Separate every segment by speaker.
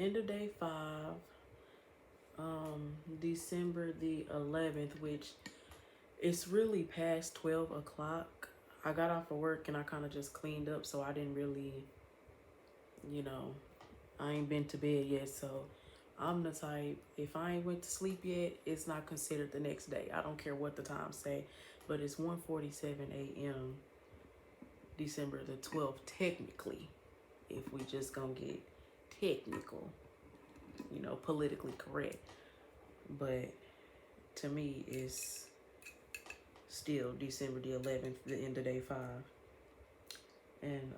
Speaker 1: end of day 5, December the 11th, which it's really past 12 o'clock. I got off of work and I kind of just cleaned up, so I didn't really, you know, I ain't been to bed yet. So I'm the type, if I ain't went to sleep yet, it's not considered the next day. I don't care what the time say, but it's 1:47 a.m. December the 12th, technically, if we just gonna get technical, politically correct. But to me, it's still December the 11th, the end of day 5. And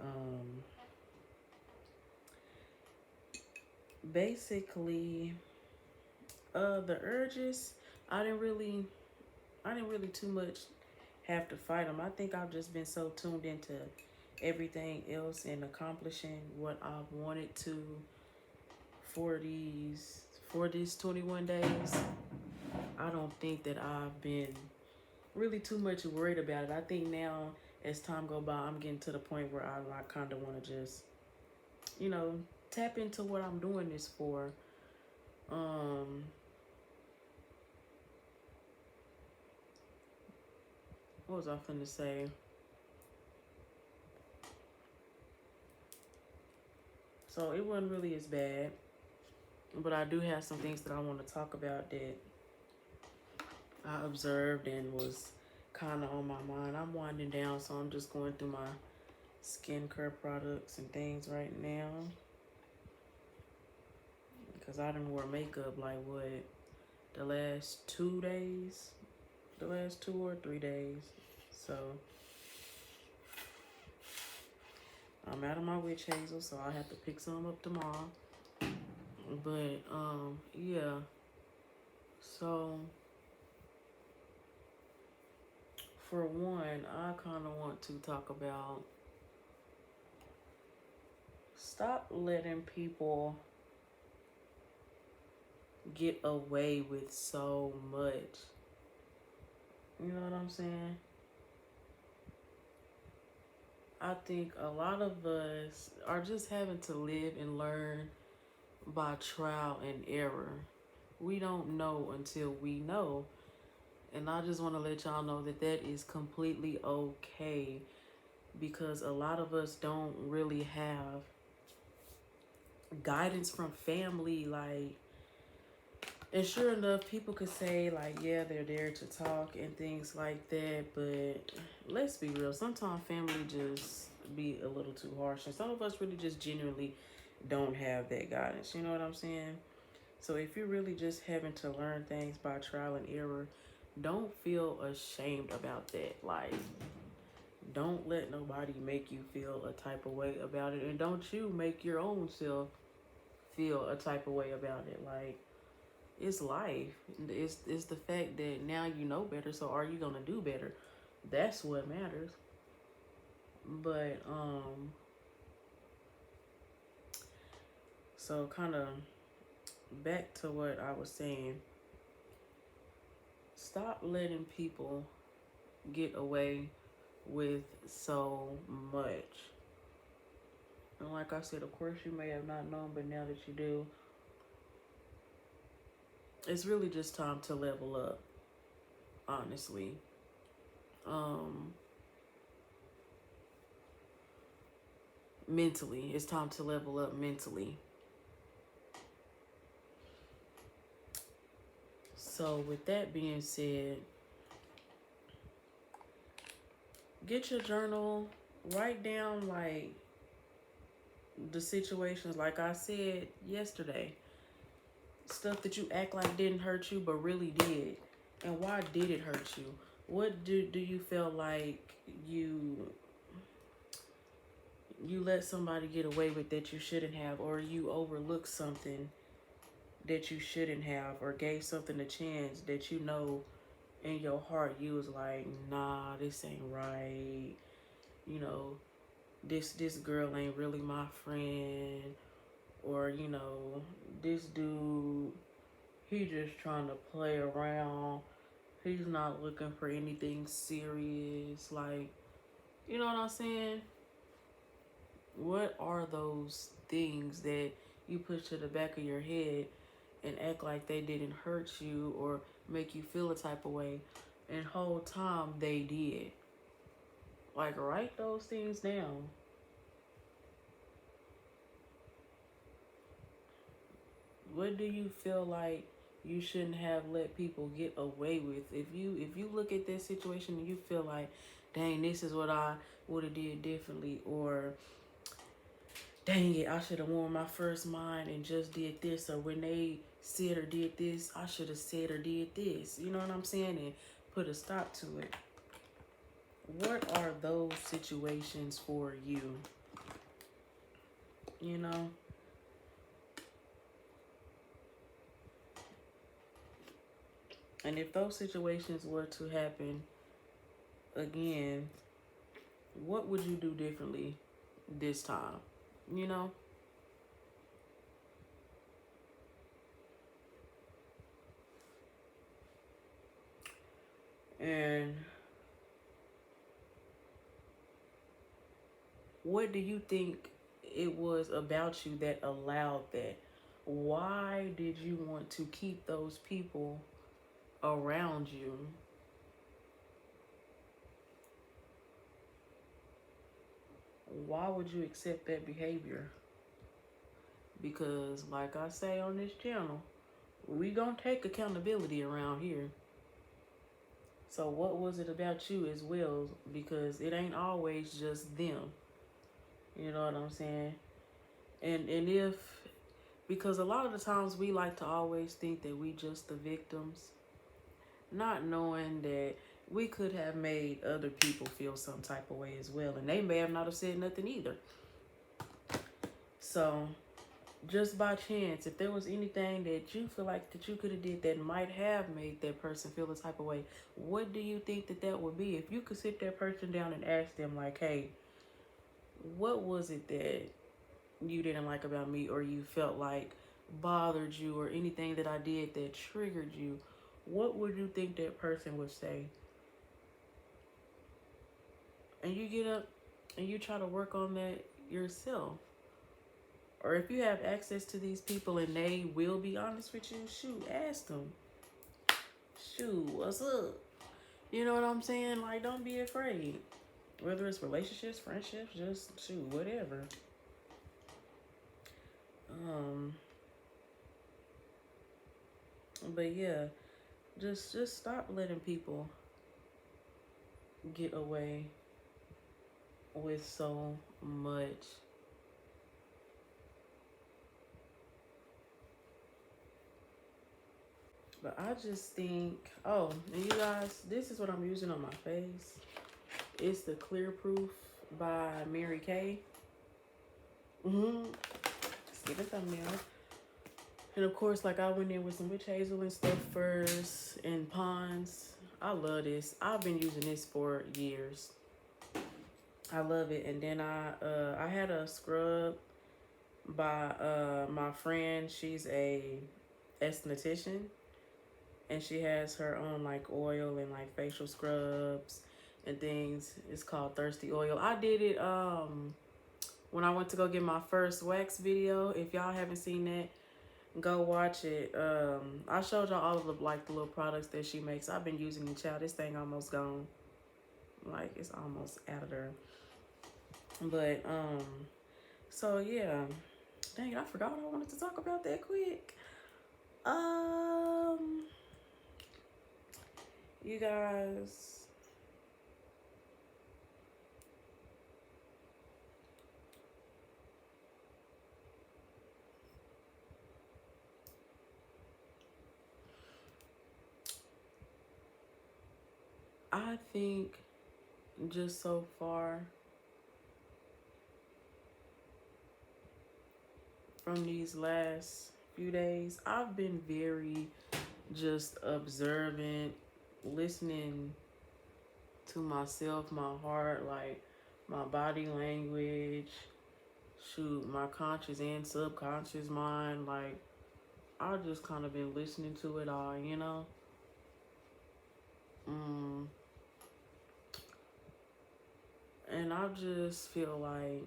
Speaker 1: basically, the urges, I didn't really, too much have to fight them. I think I've just been so tuned into everything else and accomplishing what I've wanted to for these 21 days. I don't think that I've been really too much worried about it. I think now, as time go by, I'm getting to the point where I kind of want to just, you know, tap into what I'm doing this for. Um, what was I finna say? So it wasn't really as bad, but I do have some things that I want to talk about that I observed and was kind of on my mind. I'm winding down, so I'm just going through my skincare products and things right now because I didn't wear makeup like what, the last 2 days, the last 2 or 3 days. So I'm out of my witch hazel, so I have to pick some up tomorrow. But yeah. So for one, I kind of want to talk about stop letting people get away with so much. You know what I'm saying? I think a lot of us are just having to live and learn by trial and error. We don't know until we know. And I just want to let y'all know that that is completely okay because a lot of us don't really have guidance from family. Like, and sure enough, people could say, like, yeah, they're there to talk and things like that. But let's be real. Sometimes family just be a little too harsh. And some of us really just genuinely don't have that guidance. You know what I'm saying? So if you're really just having to learn things by trial and error, don't feel ashamed about that. Like, don't let nobody make you feel a type of way about it. And don't you make your own self feel a type of way about it. Like, it's life. It's the fact that now you know better, so are you gonna do better? That's what matters. But so kind of back to what I was saying. Stop letting people get away with so much. And like I said, of course you may have not known, but now that you do, it's really just time to level up, honestly. Um Mentally. It's time to level up mentally. So with that being said, get your journal, write down like the situations, like I said yesterday, stuff that you act like didn't hurt you but really did. And why did it hurt you? What do you feel like you let somebody get away with that you shouldn't have, or you overlooked something that you shouldn't have, or gave something a chance that you know in your heart you was like, nah, this ain't right. You know, this girl ain't really my friend, or this dude, he just trying to play around. He's not looking for anything serious. Like, you know what I'm saying? What are those things that you push to the back of your head and act like they didn't hurt you or make you feel a type of way. And whole time they did. Like, write those things down. What do you feel like you shouldn't have let people get away with? If you look at this situation and you feel like, dang, this is what I would have did differently, or dang it, I should have worn my first mind and just did this, or when they said or did this, I should have said or did this. You know what I'm saying? And put a stop to it. What are those situations for you? You know? And if those situations were to happen again, what would you do differently this time? You know? And what do you think it was about you that allowed that? Why did you want to keep those people around you? Why would you accept that behavior? Because, like I say on this channel, we gonna take accountability around here. So what was it about you as well? Because it ain't always just them. You know what I'm saying? And if, because a lot of the times we like to always think that we just the victims, not knowing that we could have made other people feel some type of way as well, and they may have not have said nothing either. So just by chance, if there was anything that you feel like that you could have did that might have made that person feel a type of way, what do you think that that would be? If you could sit that person down and ask them like, hey, what was it that you didn't like about me, or you felt like bothered you, or anything that I did that triggered you, what would you think that person would say? And you get up and you try to work on that yourself. Or if you have access to these people and they will be honest with you, shoot, ask them. Shoot, what's up? You know what I'm saying? Like, don't be afraid. Whether it's relationships, friendships, just shoot, whatever. But yeah, just stop letting people get away with so much. But I just think, oh, and you guys, this is what I'm using on my face. It's the Clear Proof by Mary Kay. Let's get a thumbnail. And of course, like, I went in with some witch hazel and stuff first, and Pond's. I love this. I've been using this for years. I love it. And then I had a scrub by my friend. She's a esthetician, and she has her own like oil and like facial scrubs and things. It's called Thirsty Oil. I did it when I went to go get my first wax video. If y'all haven't seen that, go watch it. I showed y'all all of the like the little products that she makes. I've been using the child. This thing almost gone. Like, it's almost out of there. But so yeah. Dang it, I forgot what I wanted to talk about that quick. You guys, I think just so far from these last few days, I've been very just observant, listening to myself, my heart, like my body language, shoot, my conscious and subconscious mind. Like, I've just kind of been listening to it all, you know? And I just feel like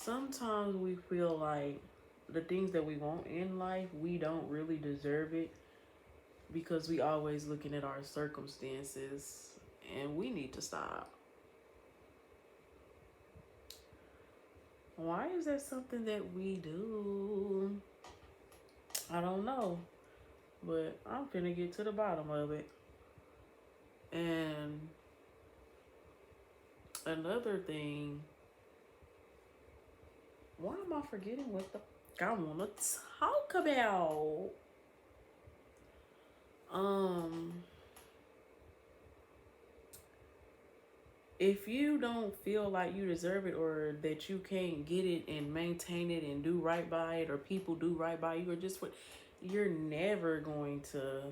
Speaker 1: sometimes we feel like the things that we want in life, we don't really deserve it because we always looking at our circumstances, and we need to stop. Why is that something that we do? I don't know, but I'm finna get to the bottom of it. And another thing, why am I forgetting what the I wanna talk about? Um, if you don't feel like you deserve it or that you can't get it and maintain it and do right by it, or people do right by you, or just what, you're never going to,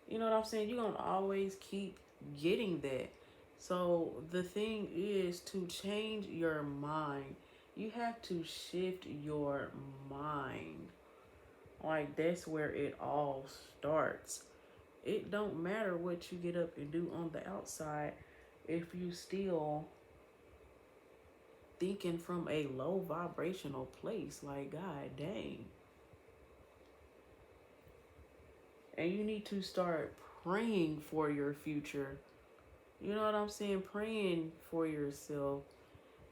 Speaker 1: you know what I'm saying? You're going to always keep getting that. So the thing is to change your mind. You have to shift your mind. Like, that's where it all starts. It don't matter what you get up and do on the outside if you still thinking from a low vibrational place. Like, god dang. And you need to start praying for your future. You know what I'm saying? Praying for yourself.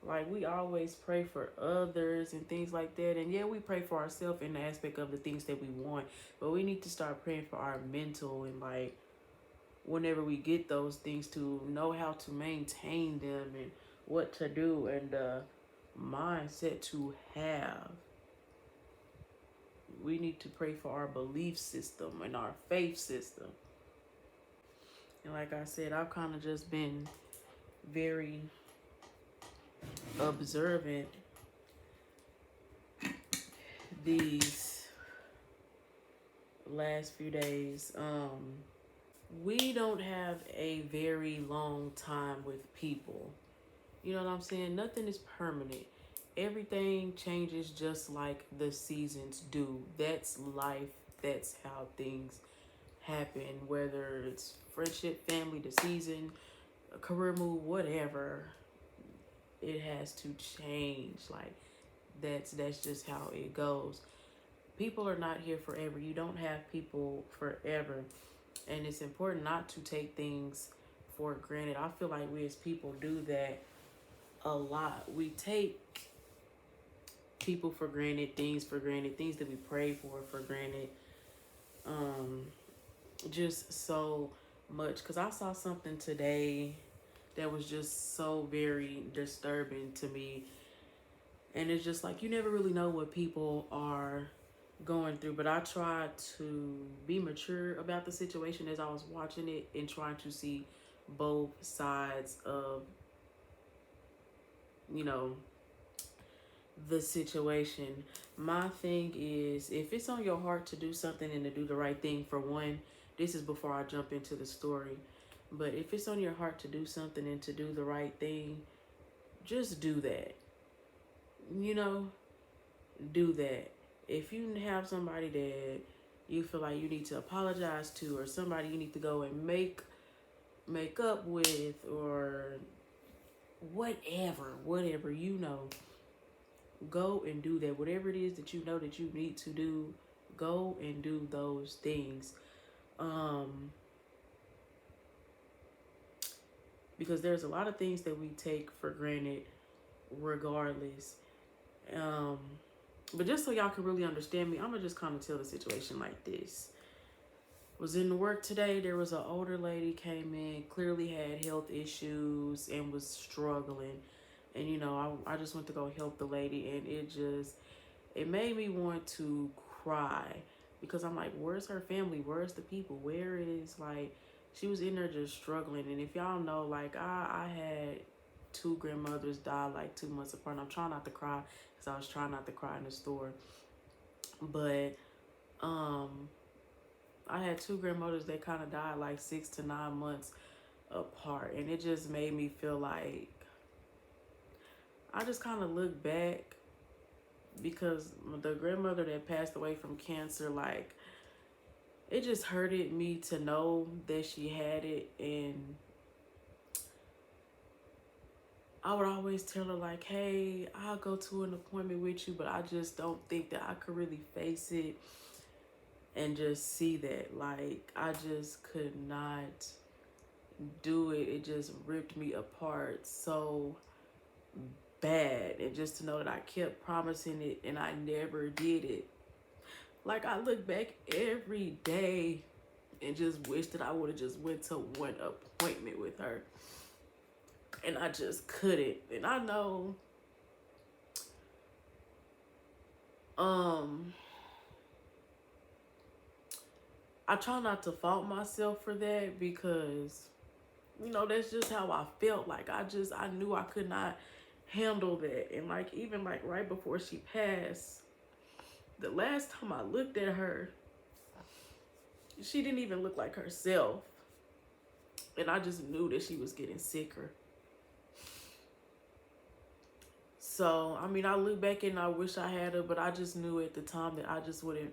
Speaker 1: Like, we always pray for others and things like that. And yeah, we pray for ourselves in the aspect of the things that we want. But we need to start praying for our mental, and like, whenever we get those things, to know how to maintain them and what to do, and the mindset to have. We need to pray for our belief system and our faith system. And like I said, I've kind of just been very observant these last few days. We don't have a very long time with people. You know what I'm saying? Nothing is permanent. Everything changes just like the seasons do. That's life. That's how things happen. Whether it's friendship, family, the season, a career move, whatever, it has to change. Like, that's just how it goes. People are not here forever. You don't have people forever. And it's important not to take things for granted. I feel like we as people do that a lot. We take people for granted, things for granted, things that we pray for granted. Just so much. Because I saw something today that was just so very disturbing to me. And it's just like, you never really know what people are going through. But I tried to be mature about the situation as I was watching it, and trying to see both sides of, you know, the situation. My thing is, if it's on your heart to do something and to do the right thing, for one, this is before I jump into the story, but if it's on your heart to do something and to do the right thing, just do that. You know, do that. If you have somebody that you feel like you need to apologize to, or somebody you need to go and make up with, or whatever, you know, go and do that. Whatever it is that you know that you need to do, go and do those things. Because there's a lot of things that we take for granted regardless. But just so y'all can really understand me, I'm gonna just kind of tell the situation like this. Was in the work today. There was an older lady came in, clearly had health issues and was struggling. And you know, I just went to go help the lady, and it made me want to cry, because I'm like, where's her family? Where's the people? Where is, like, she was in there just struggling. And if y'all know, like, I had two grandmothers die like 2 months apart. And I'm trying not to cry because I was trying not to cry in the store. But I had two grandmothers that kind of died like 6 to 9 months apart. And it just made me feel like, I just kind of look back, because the grandmother that passed away from cancer, like, it just hurted me to know that she had it. And I would always tell her like, hey, I'll go to an appointment with you, but I just don't think that I could really face it and just see that. Like, I just could not do it. It just ripped me apart so bad. And just to know that I kept promising it and I never did it. Like, I look back every day and just wish that I would have just went to one appointment with her. And I just couldn't. And I know um I try not to fault myself for that because that's just how I felt. Like I knew I could not handle that. And like even like right before she passed, the last time I looked at her, she didn't even look like herself. And I just knew that she was getting sicker. So, I mean, I look back and I wish I had her, but I just knew at the time that I just wouldn't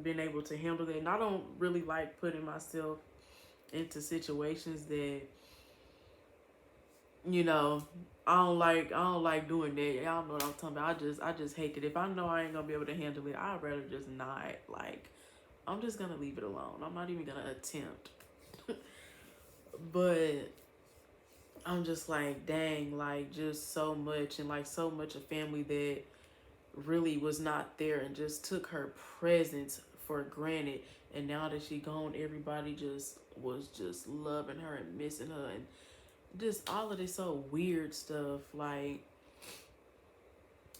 Speaker 1: been able to handle that. And I don't really like putting myself into situations that, you know, I don't like doing that. Y'all know what I'm talking about. I just hate it. If I know I ain't gonna be able to handle it, I'd rather just not. Like, I'm just gonna leave it alone. I'm not even gonna attempt. But I'm just like, dang, like just so much and like so much of family that really was not there and just took her presence for granted. And now that she gone, everybody just was just loving her and missing her and just all of this so weird stuff. Like,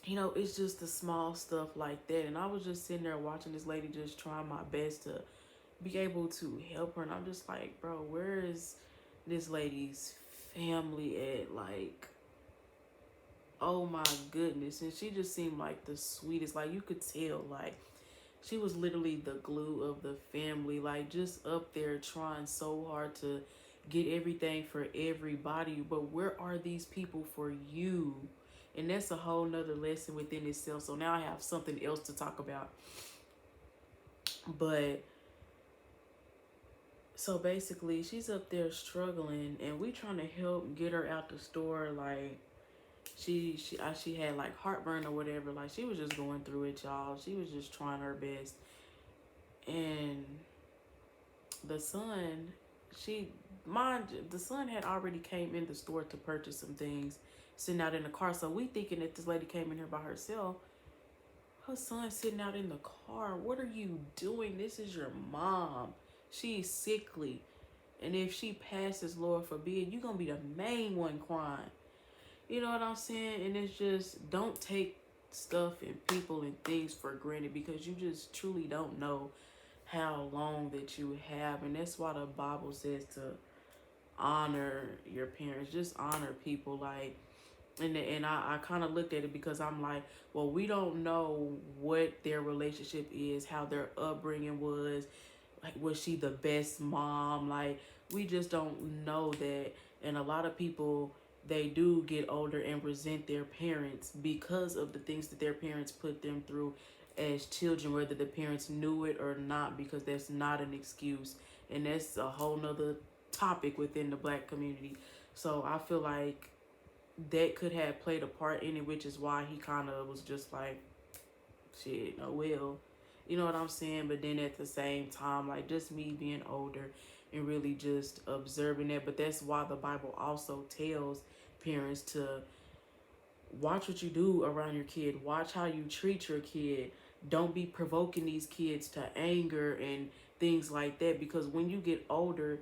Speaker 1: it's just the small stuff like that. And I was just sitting there watching this lady just trying my best to be able to help her. And I'm just like, bro, where is this lady's family at? Like, oh my goodness. And she just seemed like the sweetest. Like, you could tell, like, she was literally the glue of the family. Like, just up there trying so hard to get everything for everybody. But where are these people for you? And that's a whole nother lesson within itself. So now I have something else to talk about. But so basically, she's up there struggling, and we trying to help get her out the store. Like, she had like heartburn or whatever. Like, she was just going through it, y'all. She was just trying her best. And the son, the son had already came in the store to purchase some things, sitting out in the car. So we thinking that this lady came in here by herself. Her son sitting out in the car. What are you doing? This is your mom. She's sickly. And if she passes, Lord forbid, you're going to be the main one crying. You know what I'm saying? And it's just, don't take stuff and people and things for granted because you just truly don't know how long that you have. And that's why the Bible says to honor your parents. Just honor people. Like, and I kind of looked at it because I'm like, well, we don't know what their relationship is, how their upbringing was. Like, was she the best mom? Like, we just don't know that. And a lot of people, they do get older and resent their parents because of the things that their parents put them through as children, whether the parents knew it or not, because that's not an excuse. And that's a whole nother topic within the Black community. So I feel like that could have played a part in it, which is why he kind of was just like, shit, oh well. You know what I'm saying? But then at the same time, like, just me being older and really just observing that. But that's why the Bible also tells parents to watch what you do around your kid. Watch how you treat your kid. Don't be provoking these kids to anger and things like that. Because when you get older,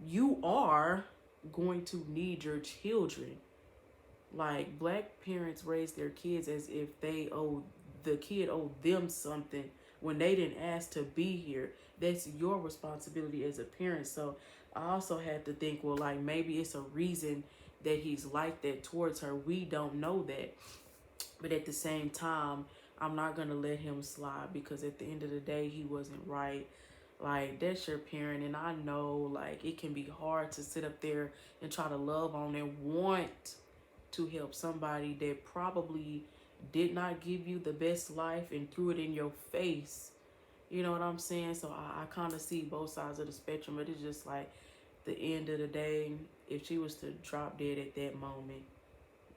Speaker 1: you are going to need your children. Like, Black parents raise their kids as if the kid owed them something when they didn't ask to be here. That's your responsibility as a parent. So I also had to think, well, like, maybe it's a reason that he's like that towards her. We don't know that. But at the same time, I'm not going to let him slide because at the end of the day, he wasn't right. Like, that's your parent. And I know, like, it can be hard to sit up there and try to love on and want to help somebody that probably did not give you the best life and threw it in your face. You know what I'm saying? So I kind of see both sides of the spectrum, but it's just like the end of the day, if she was to drop dead at that moment,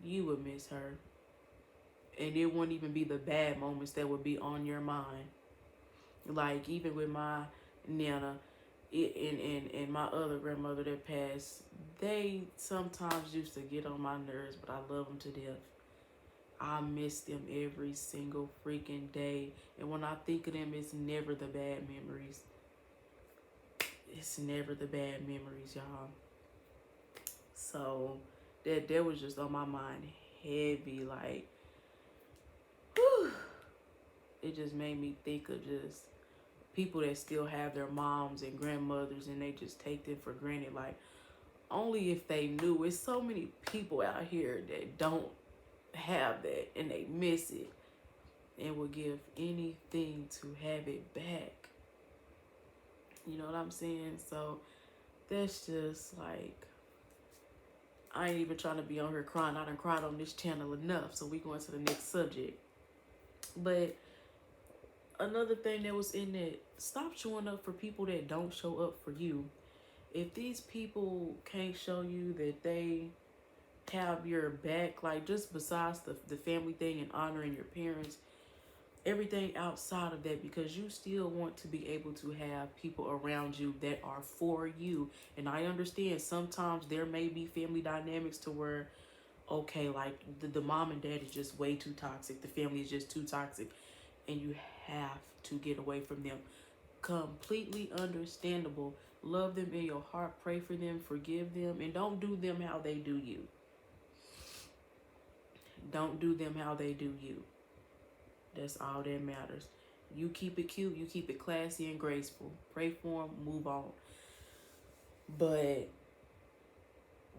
Speaker 1: you would miss her. And it wouldn't even be the bad moments that would be on your mind. Like, even with my Nana and my other grandmother that passed, they sometimes used to get on my nerves, but I love them to death. I miss them every single freaking day. And when I think of them, it's never the bad memories. It's never the bad memories, y'all. So that was just on my mind heavy. Like, whew, it just made me think of just people that still have their moms and grandmothers and they just take them for granted. Like, only if they knew. It's so many people out here that don't have that and they miss it and would give anything to have it back. You know what I'm saying? So that's just like, I ain't even trying to be on here crying. I done cried on this channel enough. So we going to the next subject. But another thing that was in it, stop showing up for people that don't show up for you. If these people can't show you that they have your back, like, just besides the family thing and honoring your parents, everything outside of that, because you still want to be able to have people around you that are for you. And I understand sometimes there may be family dynamics to where, okay, like the mom and dad is just way too toxic, the family is just too toxic, and you have to get away from them. Completely understandable. Love them in your heart, pray for them, forgive them, and don't do them how they do you. Don't do them how they do you. That's all that matters. You keep it cute, you keep it classy and graceful. Pray for them, move on. But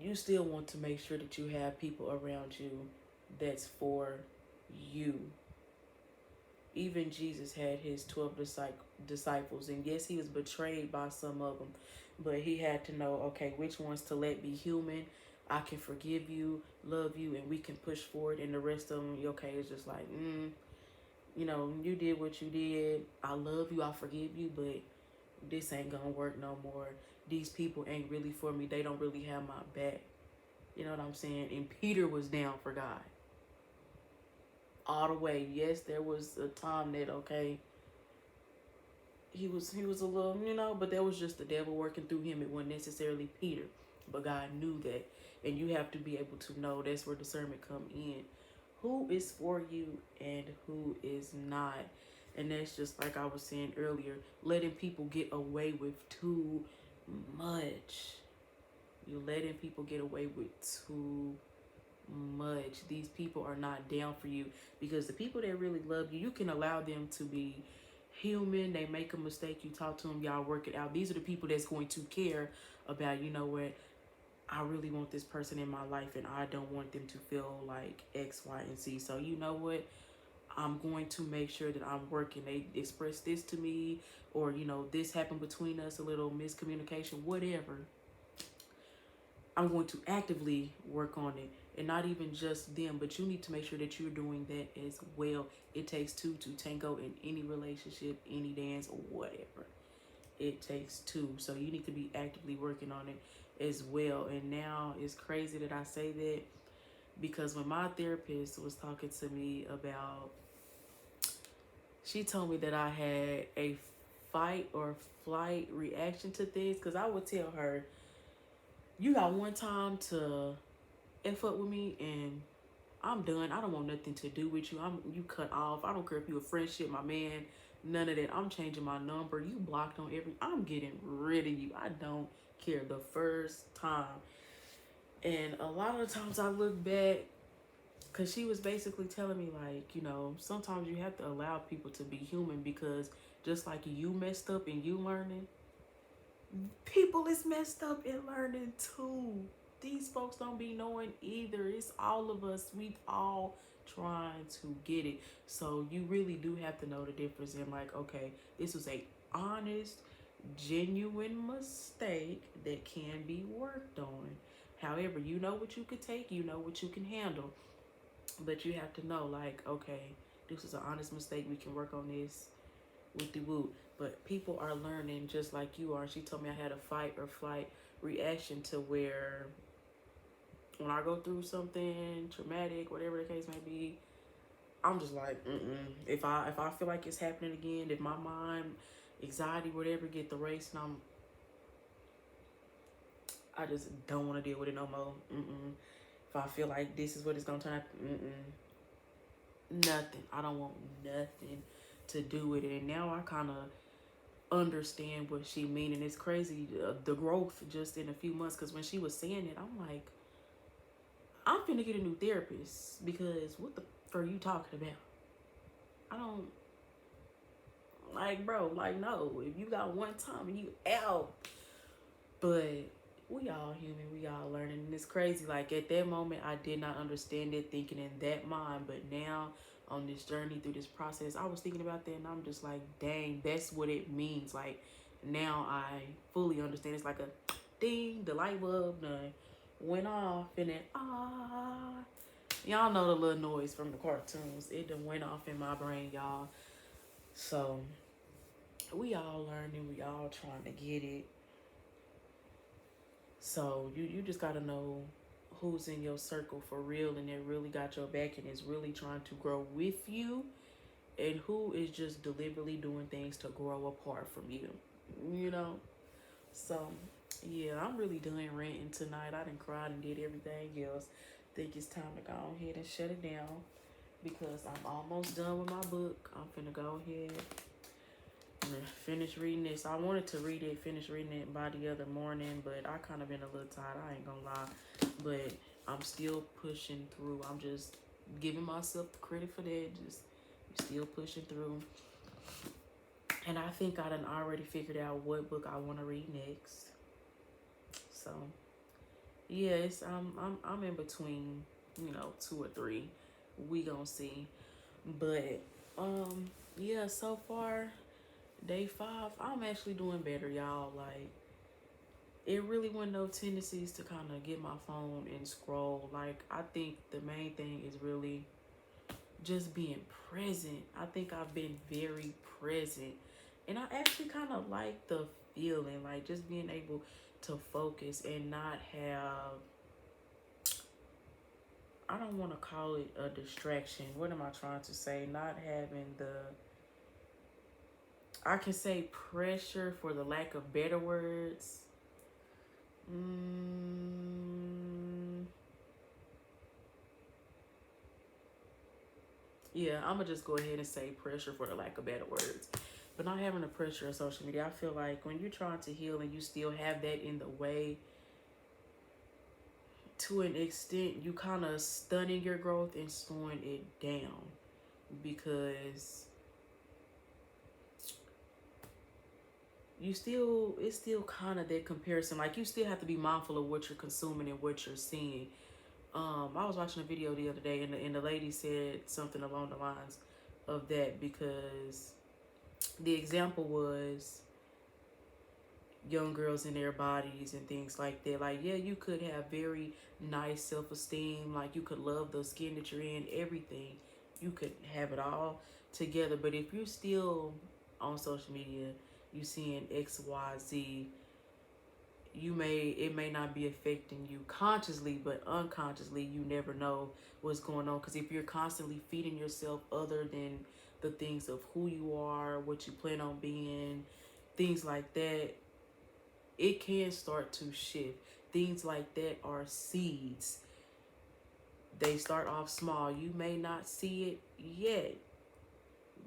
Speaker 1: you still want to make sure that you have people around you that's for you. Even Jesus had his 12 disciples, and yes, he was betrayed by some of them, but he had to know, okay, which ones to let be human. I can forgive you, love you, and we can push forward. And the rest of them, okay, it's just like, you know, you did what you did. I love you, I forgive you, but this ain't gonna work no more. These people ain't really for me. They don't really have my back. You know what I'm saying? And Peter was down for God all the way. Yes, there was a time that, okay, he was a little, you know, but that was just the devil working through him. It wasn't necessarily Peter, but God knew that. And you have to be able to know. That's where discernment come in. Who is for you and who is not. And that's just like I was saying earlier, letting people get away with too much. You're letting people get away with too much. These people are not down for you, because the people that really love you, you can allow them to be human. They make a mistake, you talk to them, y'all work it out. These are the people that's going to care about, you know what, I really want this person in my life and I don't want them to feel like X, Y, and Z. So you know what, I'm going to make sure that I'm working. They express this to me, or, you know, this happened between us, a little miscommunication, whatever. I'm going to actively work on it. And not even just them, but you need to make sure that you're doing that as well. It takes two to tango in any relationship, any dance, or whatever. It takes two. So you need to be actively working on it as well. And now it's crazy that I say that, because when my therapist was talking to me about, she told me that I had a fight or flight reaction to things, because I would tell her, you got one time to F up with me and I'm done. I don't want nothing to do with you. You cut off. I don't care if you a friendship, my man, none of that. I'm changing my number. You blocked on I'm getting rid of you. I don't care the first time. And a lot of the times I look back, because she was basically telling me, like, you know, sometimes you have to allow people to be human, because just like you messed up and you learning, people is messed up and learning too. These folks don't be knowing either. It's all of us. We all trying to get it. So you really do have to know the difference in, like, okay, this was a honest, genuine mistake that can be worked on. However, you know what you could take, you know what you can handle. But you have to know, like, okay, this is an honest mistake. We can work on this with the woo. But people are learning just like you are. She told me I had a fight or flight reaction to where when I go through something traumatic, whatever the case may be, I'm just like, If I feel like it's happening again, if my mind, anxiety, whatever, get the race, and I just don't want to deal with it no more. If I feel like this is what it's gonna turn out, nothing. I don't want nothing to do with it. And now I kind of understand what she mean, and it's crazy the growth just in a few months. Because when she was saying it, I'm like, I'm finna get a new therapist, because what the f are you talking about? I don't like, bro. Like, no. If you got one time and you out, but we all human, we all learning, and it's crazy. Like, at that moment, I did not understand it, thinking in that mind, but now on this journey through this process, I was thinking about that, and I'm just like, dang, that's what it means. Like, now I fully understand. It's like a ding, the light bulb done went off, and then y'all know the little noise from the cartoons. It done went off in my brain, y'all. So we all learning, we all trying to get it. So you just gotta know who's in your circle for real, and that really got your back and is really trying to grow with you, and who is just deliberately doing things to grow apart from you. You know? So yeah, I'm really done ranting tonight. I done cried and did everything else. Think it's time to go ahead and shut it down, because I'm almost done with my book. I'm finna go ahead and finish reading this. I wanted to finish reading it by the other morning, but I kind of been a little tired. I ain't gonna lie, but I'm still pushing through. I'm just giving myself the credit for that. Just still pushing through. And I think I done already figured out what book I want to read next. So yeah, I'm in between, 2 or 3. We gonna see. But yeah, so far day 5, I'm actually doing better, y'all. Like, it really wasn't no tendencies to kind of get my phone and scroll. Like, I think the main thing is really just being present. I think I've been very present, and I actually kind of like the feeling, like just being able to focus and not have, I don't want to call it a distraction. What am I trying to say? Not having I can say pressure for the lack of better words. Yeah, I'm gonna just go ahead and say pressure for the lack of better words. But not having the pressure of social media. I feel like when you're trying to heal and you still have that in the way, to an extent, you kind of stunning your growth and slowing it down, because it's still kind of that comparison. Like, you still have to be mindful of what you're consuming and what you're seeing. I was watching a video the other day, and the lady said something along the lines of that, because the example was young girls in their bodies and things like that. Like, yeah, you could have very nice self-esteem, like you could love the skin that you're in, everything. You could have it all together, but if you're still on social media, you seeing XYZ, it may not be affecting you consciously, but unconsciously you never know what's going on. Because if you're constantly feeding yourself other than the things of who you are, what you plan on being, things like that, it can start to shift. Things like that are seeds. They start off small. You may not see it yet,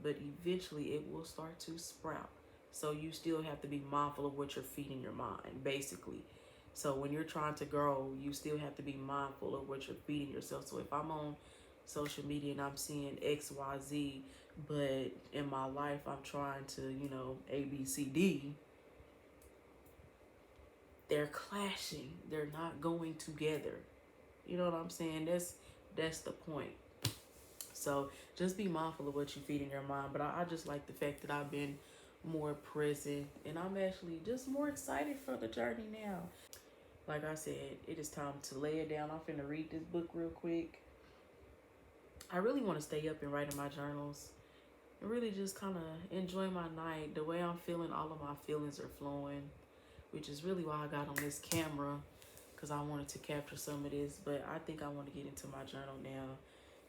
Speaker 1: but eventually it will start to sprout. So you still have to be mindful of what you're feeding your mind, basically. So when you're trying to grow, you still have to be mindful of what you're feeding yourself. So if I'm on social media and I'm seeing XYZ, but in my life I'm trying to, A, B, C, D, they're clashing. They're not going together. You know what I'm saying? That's the point. So just be mindful of what you feed in your mind. But I just like the fact that I've been more present, and I'm actually just more excited for the journey now. Like I said, it is time to lay it down. I'm finna read this book real quick. I really want to stay up and write in my journals and really just kind of enjoy my night. The way I'm feeling, all of my feelings are flowing, which is really why I got on this camera, because I wanted to capture some of this. But I think I want to get into my journal now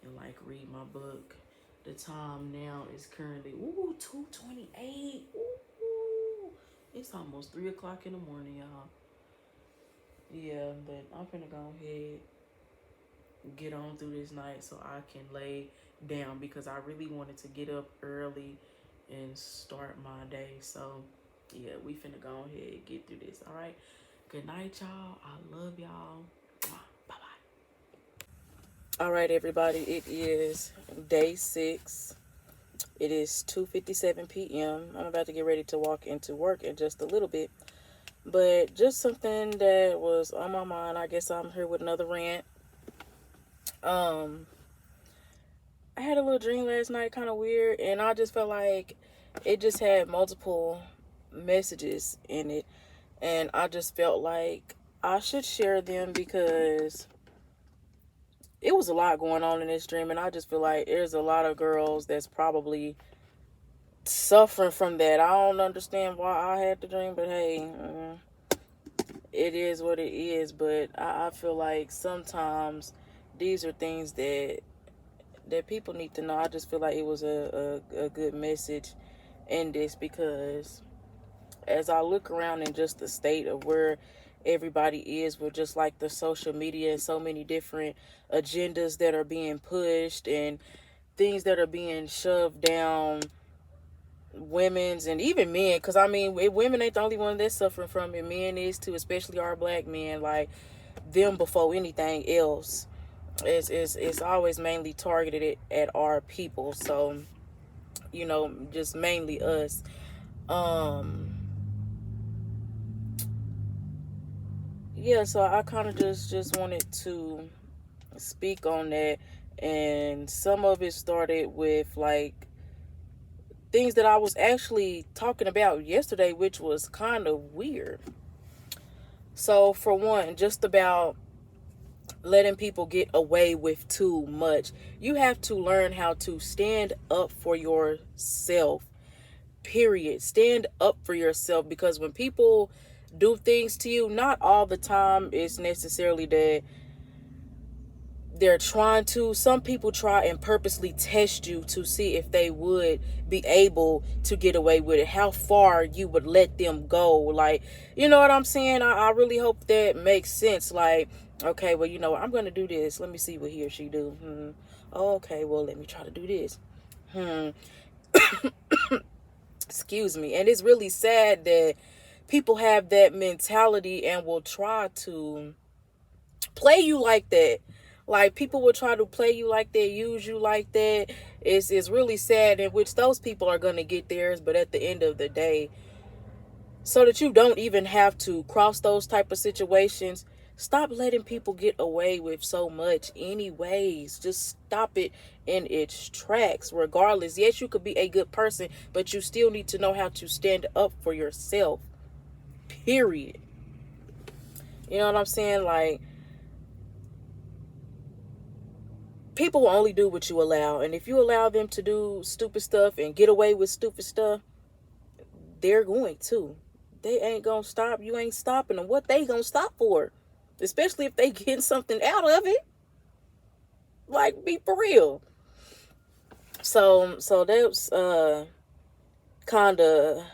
Speaker 1: and like read my book. The time now is currently 2:28. Ooh, it's almost 3 o'clock in the morning, y'all. Yeah, but I'm finna go ahead get on through this night so I can lay down because I really wanted to get up early and start my day. So yeah, we finna go ahead and get through this. All right. Good night, y'all. I love y'all. Bye bye. All right, everybody. It is day 6. It is 2:57 p.m. I'm about to get ready to walk into work in just a little bit. But just something that was on my mind. I guess I'm here with another rant. I had a little dream last night, kind of weird, and I just felt like it just had multiple messages in it, and I just felt like I should share them because it was a lot going on in this dream, and I just feel like there's a lot of girls that's probably suffering from that. I don't understand why I had the dream, but hey, it is what it is. But I feel like sometimes these are things that people need to know. I just feel like it was a good message in this because as I look around in just the state of where everybody is with just like the social media and so many different agendas that are being pushed and things that are being shoved down women's and even men, because I mean women ain't the only one that's suffering from it. Men is too, especially our black men. Like them before anything else. It's always mainly targeted at our people. So, just mainly us. Yeah, so I kind of just wanted to speak on that, and some of it started with like things that I was actually talking about yesterday, which was kind of weird. So for one, just about letting people get away with too much. You have to learn how to stand up for yourself. Period. Stand up for yourself, because when people do things to you, not all the time it's necessarily that they're trying to. Some people try and purposely test you to see if they would be able to get away with it, how far you would let them go. Like, you know what I'm saying? I really hope that makes sense. Like, okay, well, I'm gonna do this, let me see what he or she do. Okay, well, let me try to do this. Excuse me. And it's really sad that people have that mentality and will try to play you like that. Like, people will try to play you like that, use you like that. It's really sad, in which those people are going to get theirs. But at the end of the day, so that you don't even have to cross those type of situations, stop letting people get away with so much anyways. Just stop it in its tracks. Regardless, yes, you could be a good person, but you still need to know how to stand up for yourself. Period. You know what I'm saying? Like, people will only do what you allow. And if you allow them to do stupid stuff and get away with stupid stuff, they're going to. They ain't gonna stop. You ain't stopping them. What they gonna stop for? Especially if they getting something out of it. Like, be for real. So that's kind of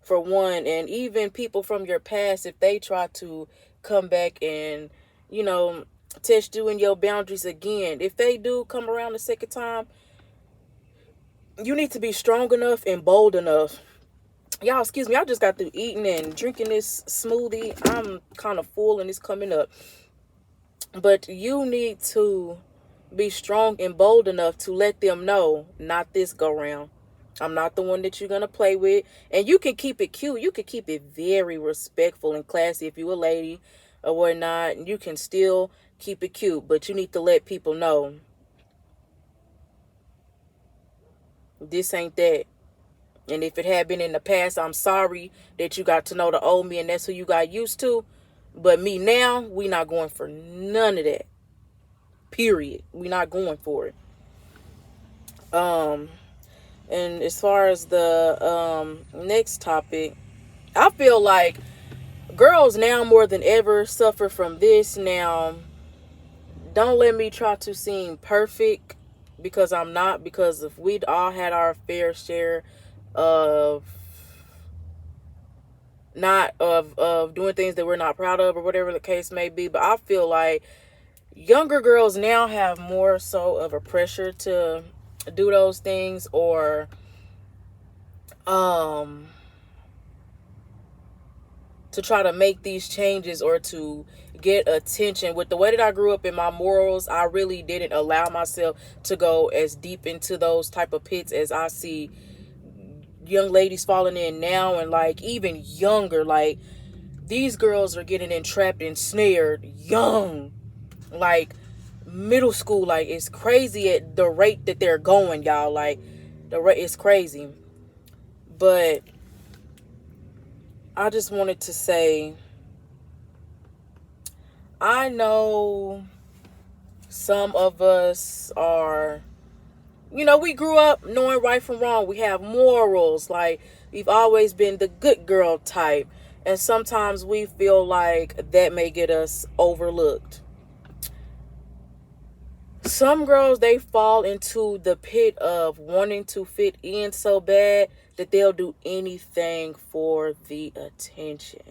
Speaker 1: for one. And even people from your past, if they try to come back and test you in your boundaries again, if they do come around the second time, you need to be strong enough and bold enough. Y'all, excuse me, I just got through eating and drinking this smoothie. I'm kind of full and it's coming up. But you need to be strong and bold enough to let them know, not this go round. I'm not the one that you're going to play with. And you can keep it cute. You can keep it very respectful and classy if you're a lady or whatnot. You can still keep it cute. But you need to let people know, this ain't that. And if it had been in the past, I'm sorry that you got to know the old me and that's who you got used to. But me now, we not going for none of that. Period. We not going for it. And as far as the next topic, I feel like
Speaker 2: girls now more than ever suffer from this. Now, don't let me try to seem perfect, because I'm not. Because if we'd all had our fair share of not of doing things that we're not proud of, or whatever the case may be, but I feel like younger girls now have more so of a pressure to do those things, or um to try to make these changes, or to get attention. With the way that I grew up in my morals, I really didn't allow myself to go as deep into those type of pits as I see young ladies falling in now, and like even younger. Like, these girls are getting entrapped and snared young, like middle school. Like, it's crazy at the rate that they're going, y'all. Like, the rate is crazy. But I just wanted to say, I know some of us are, we grew up knowing right from wrong. We have morals. Like, we've always been the good girl type. And sometimes we feel like that may get us overlooked. Some girls, they fall into the pit of wanting to fit in so bad that they'll do anything for the attention.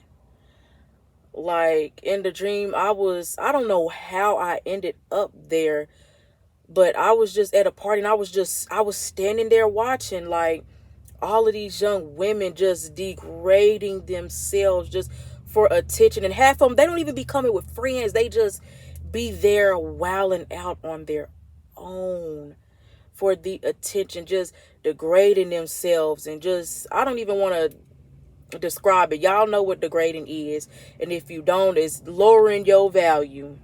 Speaker 2: Like, in the dream, I don't know how I ended up there, but I was just at a party, and I was standing there watching, like, all of these young women just degrading themselves just for attention. And half of them, they don't even be coming with friends. They just be there wilding out on their own for the attention, just degrading themselves. And just, I don't even want to describe it. Y'all know what degrading is. And if you don't, it's lowering your value.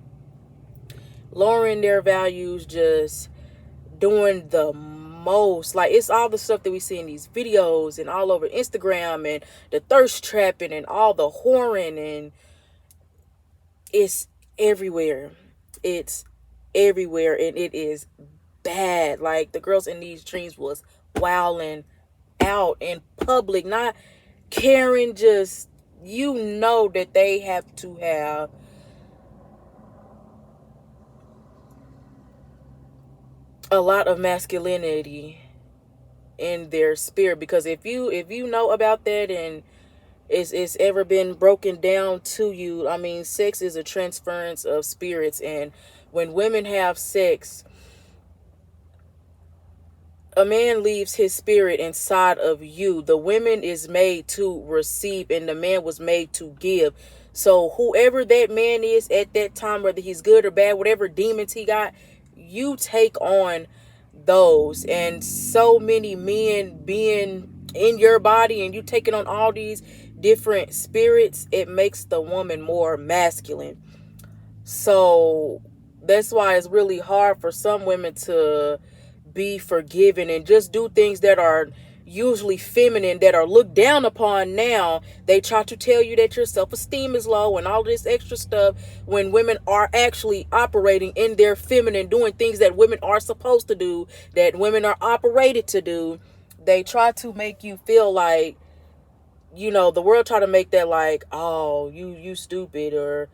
Speaker 2: Lowering their values, just doing the most. Like, it's all the stuff that we see in these videos and all over Instagram, and the thirst trapping and all the whoring, and it's everywhere. It's everywhere, and it is bad. Like, the girls in these dreams was wilding out in public, not caring. Just, that they have to have a lot of masculinity in their spirit. Because if you know about that, and it's ever been broken down to you, I mean, sex is a transference of spirits. And when women have sex, a man leaves his spirit inside of you. The woman is made to receive, and the man was made to give. So whoever that man is at that time, whether he's good or bad, whatever demons he got, you take on those. And so many men being in your body, and you taking on all these different spirits, it makes the woman more masculine. So that's why it's really hard for some women to be forgiven and just do things that are usually feminine, that are looked down upon now. They try to tell you that your self-esteem is low and all this extra stuff, when women are actually operating in their feminine, doing things that women are supposed to do, that women are operated to do. They try to make you feel like, the world try to make that like, oh, you stupid, or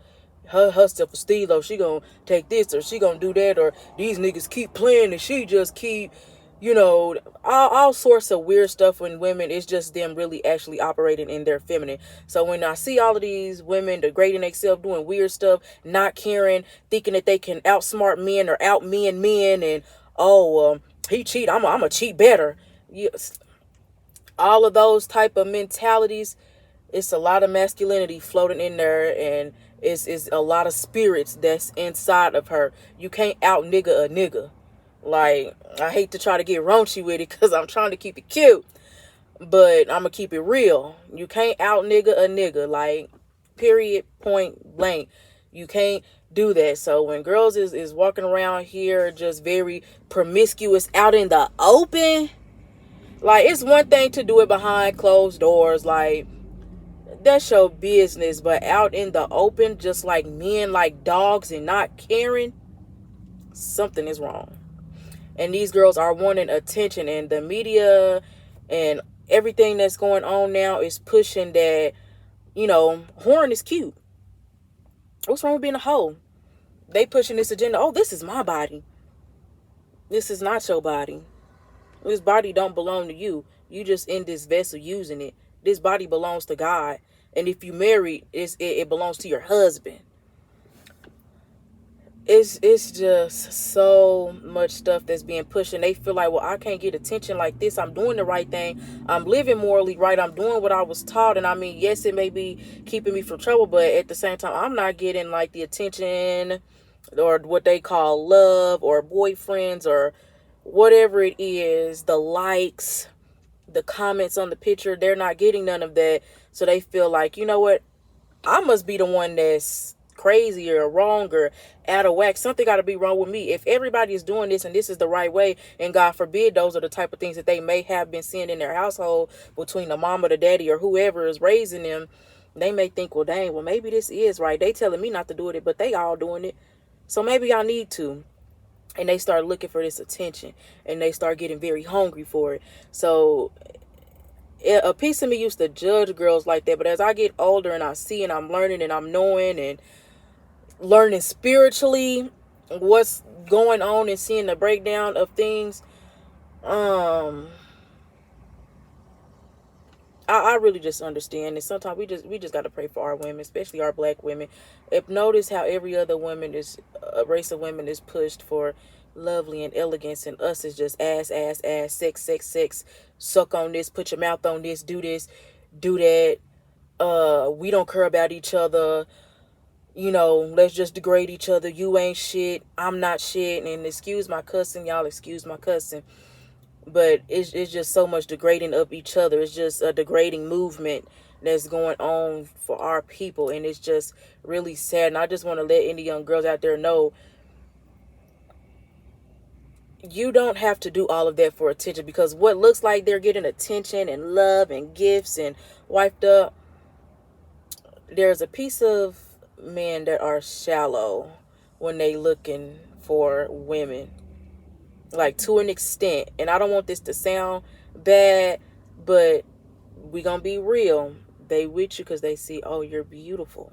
Speaker 2: her self-esteem low, she gonna take this, or she gonna do that, or these niggas keep playing and she just keep, all sorts of weird stuff. When women, it's just them really actually operating in their feminine. So when I see all of these women degrading themselves, doing weird stuff, not caring, thinking that they can outsmart men or out men, and he cheat, I'm a cheat better. Yes, all of those type of mentalities, it's a lot of masculinity floating in there, and it's a lot of spirits that's inside of her. You can't out nigga a nigga. Like, I hate to try to get raunchy with it, because I'm trying to keep it cute, but I'm gonna keep it real. You can't out nigga a nigga. Like, period, point blank. You can't do that. So when girls is walking around here just very promiscuous out in the open, like, it's one thing to do it behind closed doors, like, that's your business. But out in the open, just like men, like dogs, and not caring, something is wrong. And these girls are wanting attention, and the media and everything that's going on now is pushing that whoring is cute. What's wrong with being a hoe? They pushing this agenda. Oh, this is my body. This is not your body. This body don't belong to you. You just in this vessel using it. This body belongs to God. And if you married, it belongs to your husband. It's just so much stuff that's being pushed, and they feel like, well, I can't get attention like this. I'm doing the right thing. I'm living morally right. I'm doing what I was taught. And I mean, yes, it may be keeping me from trouble, but at the same time, I'm not getting like the attention or what they call love or boyfriends or whatever it is, the likes, the comments on the picture. They're not getting none of that. So they feel like, you know what? I must be the one that's crazy or wrong or out of whack. Something got to be wrong with me. If everybody is doing this and this is the right way, and God forbid those are the type of things that they may have been seeing in their household between the mama, the daddy, or whoever is raising them, they may think, well, dang, well, maybe this is right. They telling me not to do it, but they all doing it. So maybe I need to. And they start looking for this attention, and they start getting very hungry for it. So a piece of me used to judge girls like that, but as I get older and I see and I'm learning and I'm knowing and learning spiritually what's going on and seeing the breakdown of things, I really just understand. And sometimes we just got to pray for our women, especially our black women. If notice how every other woman is a race of women is pushed for lovely and elegance, and us is just ass, sex, sex, sex, suck on this, put your mouth on this, do that. We don't care about each other. Let's just degrade each other. You ain't shit. I'm not shit. And excuse my cussing, y'all. Excuse my cussing. But it's just so much degrading of each other. It's just a degrading movement that's going on for our people. And it's just really sad. And I just want to let any young girls out there know, you don't have to do all of that for attention. Because what looks like they're getting attention and love and gifts and wiped up, there's a piece of men that are shallow when they looking for women, like to an extent. And I don't want this to sound bad, but we gonna be real. They with you because they see, oh, you're beautiful,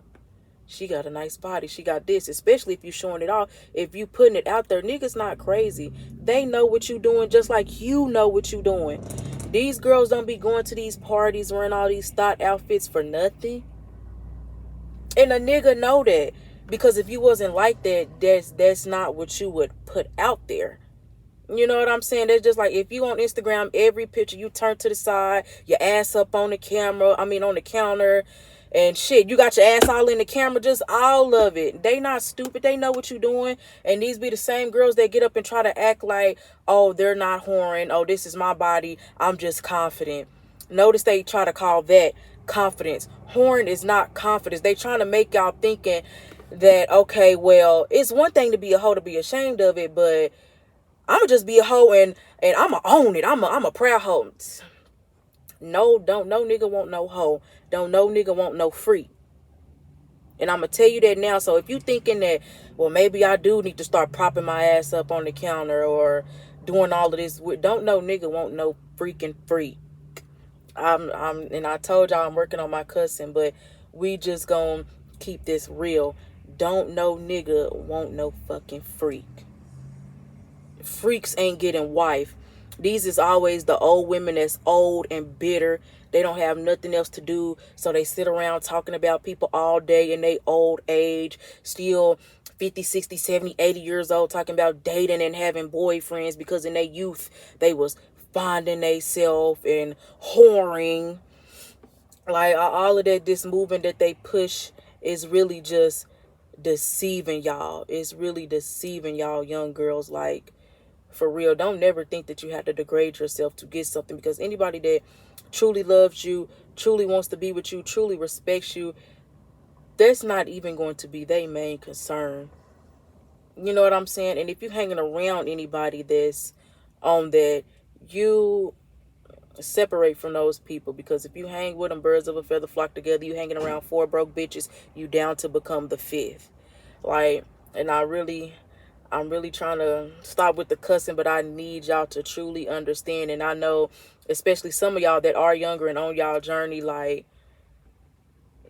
Speaker 2: she got a nice body, she got this. Especially if you showing it off, if you putting it out there. Niggas not crazy. They know what you doing just like you know what you doing. These girls don't be going to these parties wearing all these thought outfits for nothing. And a nigga know that, because if you wasn't like that, that's not what you would put out there. You know what I'm saying? That's just like if you on Instagram, every picture you turn to the side, your ass up on the camera, on the counter, and shit, you got your ass all in the camera, just all of it. They not stupid. They know what you doing. And these be the same girls that get up and try to act like, oh, they're not whoring. Oh, this is my body. I'm just confident. Notice they try to call that confidence. Whoring is not confidence. They trying to make y'all thinking that, okay, well, it's one thing to be a hoe, to be ashamed of it, but I'ma just be a hoe and I'ma own it. I'm a proud hoe. No nigga want no hoe. No nigga want no freak. And I'ma tell you that now. So if you thinking that, well, maybe I do need to start propping my ass up on the counter or doing all of this, don't no nigga want no freaking freak. And I told y'all I'm working on my cussing, but we just gonna keep this real. Don't no nigga want no fucking freak. Freaks ain't getting wife. These is always the old women that's old and bitter. They don't have nothing else to do, so they sit around talking about people all day in their old age, still 50, 60, 70, 80 years old, talking about dating and having boyfriends because in their youth they was finding themselves and whoring. Like all of that, this movement that they push is really just deceiving y'all. It's really deceiving y'all young girls. Like, for real, don't never think that you have to degrade yourself to get something, because anybody that truly loves you, truly wants to be with you, truly respects you, that's not even going to be their main concern. You know what I'm saying? And if you're hanging around anybody that's on that, you separate from those people, because if you hang with them, birds of a feather flock together. You hanging around 4 broke bitches, you down to become the 5th. Like, and I'm really trying to stop with the cussing, but I need y'all to truly understand. And I know, especially some of y'all that are younger and on y'all journey, like,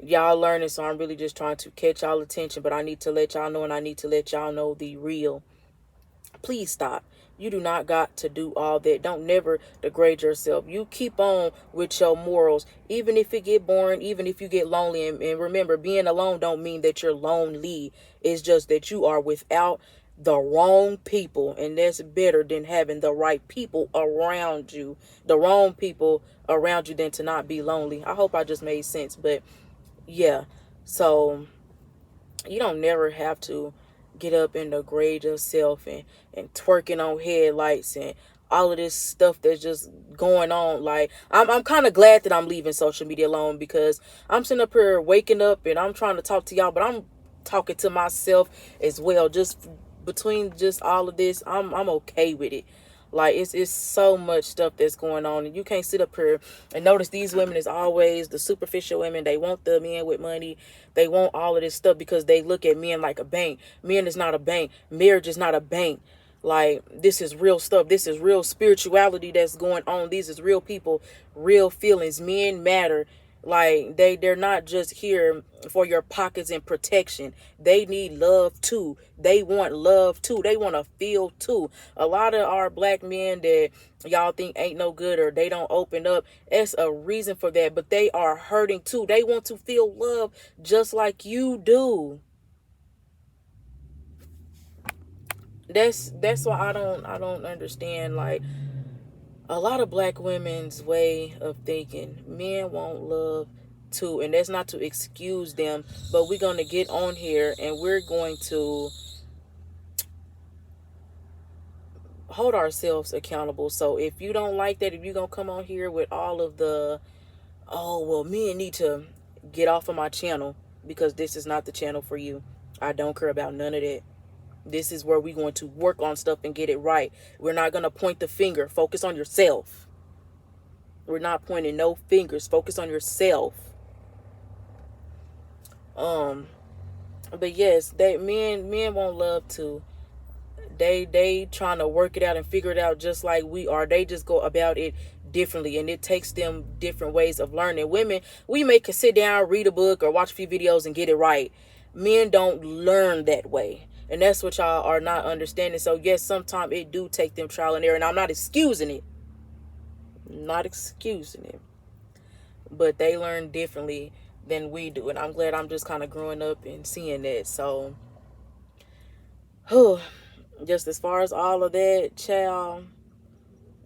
Speaker 2: Y'all learning, so I'm really just trying to catch y'all attention. But I need to let y'all know, and I need to let y'all know the real. Please stop. You do not got to do all that. Don't never degrade yourself. You keep on with your morals, even if it get boring, even if you get lonely. And remember, being alone don't mean that you're lonely. It's just that you are without the wrong people, and that's better than having the right people around you. The wrong people around you than to not be lonely. I hope I just made sense, but yeah. So you don't never have to get up and degrade yourself and twerking on headlights and all of this stuff that's just going on. Like, I'm kind of glad that I'm leaving social media alone, because I'm sitting up here waking up and I'm trying to talk to y'all, but I'm talking to myself as well. Just between just all of this, I'm okay with it. Like, it's so much stuff that's going on, and you can't sit up here and notice these women is always the superficial women. They want the men with money. They want all of this stuff because they look at men like a bank. Men is not a bank. Marriage is not a bank. Like, this is real stuff. This is real spirituality that's going on. These is real people, real feelings. Men matter. Like, they're not just here for your pockets and protection. They need love too. They want love too. They want to feel too. A lot of our black men that y'all think ain't no good or they don't open up, it's a reason for that. But they are hurting too. They want to feel love just like you do. That's why I don't understand, like, a lot of black women's way of thinking. Men want love too, and that's not to excuse them, but we're going to get on here and we're going to hold ourselves accountable. So if you don't like that, if you're going to come on here with all of the, oh, well, men need to get off of my channel because this is not the channel for you. I don't care about none of that. This is where we're going to work on stuff and get it right. We're not going to point the finger. Focus on yourself. We're not pointing no fingers. Focus on yourself. But yes, men want love too. They trying to work it out and figure it out just like we are. They just go about it differently, and it takes them different ways of learning. Women, we may can sit down, read a book, or watch a few videos and get it right. Men don't learn that way. And that's what y'all are not understanding. So yes, sometimes it do take them trial and error. And I'm not excusing it. Not excusing it. But they learn differently than we do. And I'm glad I'm just kind of growing up and seeing that. So, just as far as all of that, child.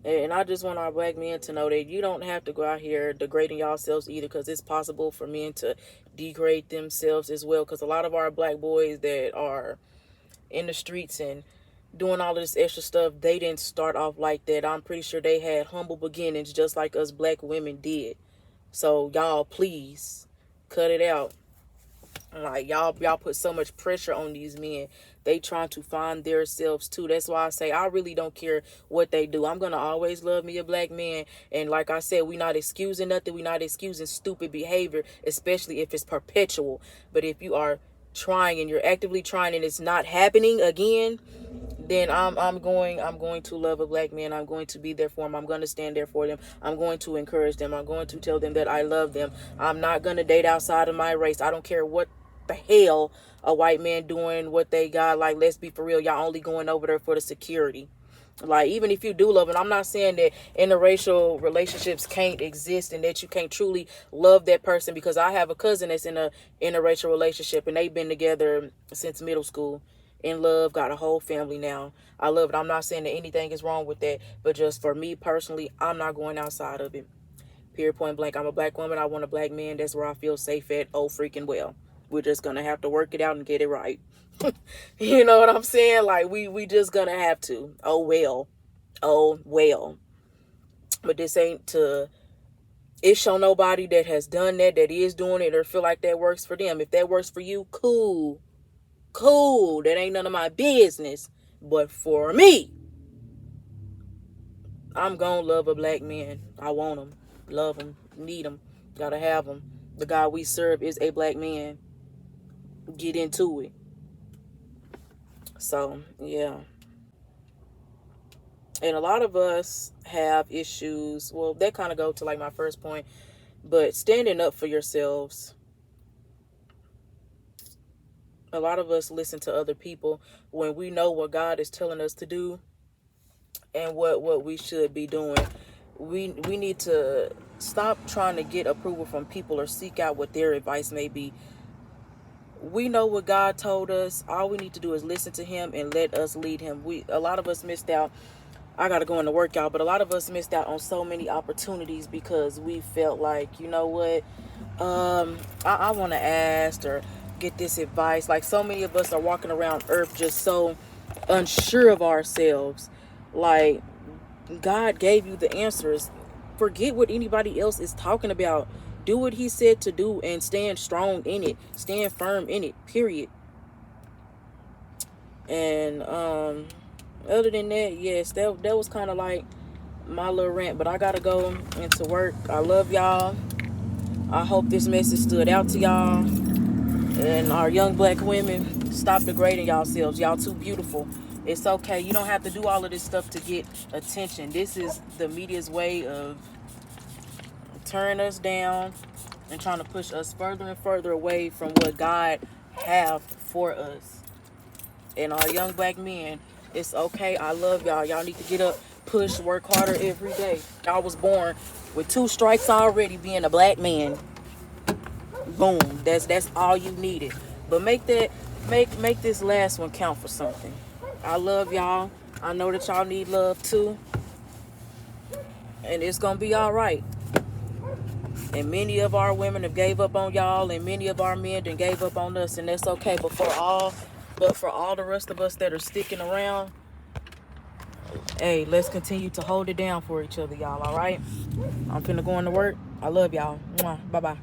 Speaker 2: And I just want our black men to know that you don't have to go out here degrading yourselves either, because it's possible for men to degrade themselves as well. Because a lot of our black boys that are in the streets and doing all of this extra stuff, they didn't start off like that. I'm pretty sure they had humble beginnings just like us black women did. So y'all, please cut it out. Like, y'all put so much pressure on these men. They trying to find themselves too. That's why I say I really don't care what they do. I'm gonna always love me a black man. And like I said, we not excusing nothing. We not excusing stupid behavior, especially if it's perpetual. But if you are trying and you're actively trying and it's not happening again, then I'm going to love a black man. I'm going to be there for them. I'm going to stand there for them. I'm going to encourage them. I'm going to tell them that I love them. I'm not going to date outside of my race. I don't care what the hell a white man doing, what they got. Like, let's be for real. Y'all only going over there for the security. Like, even if you do love it, I'm not saying that interracial relationships can't exist and that you can't truly love that person, because I have a cousin that's in a interracial relationship and they've been together since middle school, in love, got a whole family now. I love it. I'm not saying that anything is wrong with that, but just for me personally, I'm not going outside of it. Period, point blank. I'm a black woman. I want a black man. That's where I feel safe at. Oh, freaking well. We're just going to have to work it out and get it right. You know what I'm saying? Like, we just going to have to. Oh, well. Oh, well. But this ain't to show nobody that has done that is doing it, or feel like that works for them. If that works for you, cool. Cool. That ain't none of my business. But for me, I'm going to love a black man. I want him. Love him. Need him. Gotta have him. The God we serve is a black man. Get into it. So, yeah. And a lot of us have issues. Well, that kind of go to like my first point. But standing up for yourselves. A lot of us listen to other people when we know what God is telling us to do and what we should be doing. We need to stop trying to get approval from people or seek out what their advice may be. We know what God told us. All we need to do is listen to him and let us lead him. A lot of us missed out. I gotta go into work, y'all, but a lot of us missed out on so many opportunities because we felt like, you know what, I want to ask or get this advice. Like, so many of us are walking around earth just so unsure of ourselves. Like, God gave you the answers. Forget what anybody else is talking about. Do what he said to do and stand strong in it. Stand firm in it, period. And other than that, yes, that was kind of like my little rant. But I gotta go into work. I love y'all. I hope this message stood out to y'all. And our young black women, stop degrading yourselves. Y'all too beautiful. It's okay. You don't have to do all of this stuff to get attention. This is the media's way of tearing us down and trying to push us further and further away from what God have for us. And our young black men, it's okay. I love y'all. Y'all need to get up, push, work harder every day. Y'all was born with 2 strikes already, being a black man. Boom. That's all you needed. But make this last one count for something. I love y'all. I know that y'all need love too. And it's gonna be all right. And many of our women have gave up on y'all, and many of our men done gave up on us, and that's okay. But for all the rest of us that are sticking around, hey, let's continue to hold it down for each other, y'all. All right. I'm finna go into work. I love y'all. Bye bye.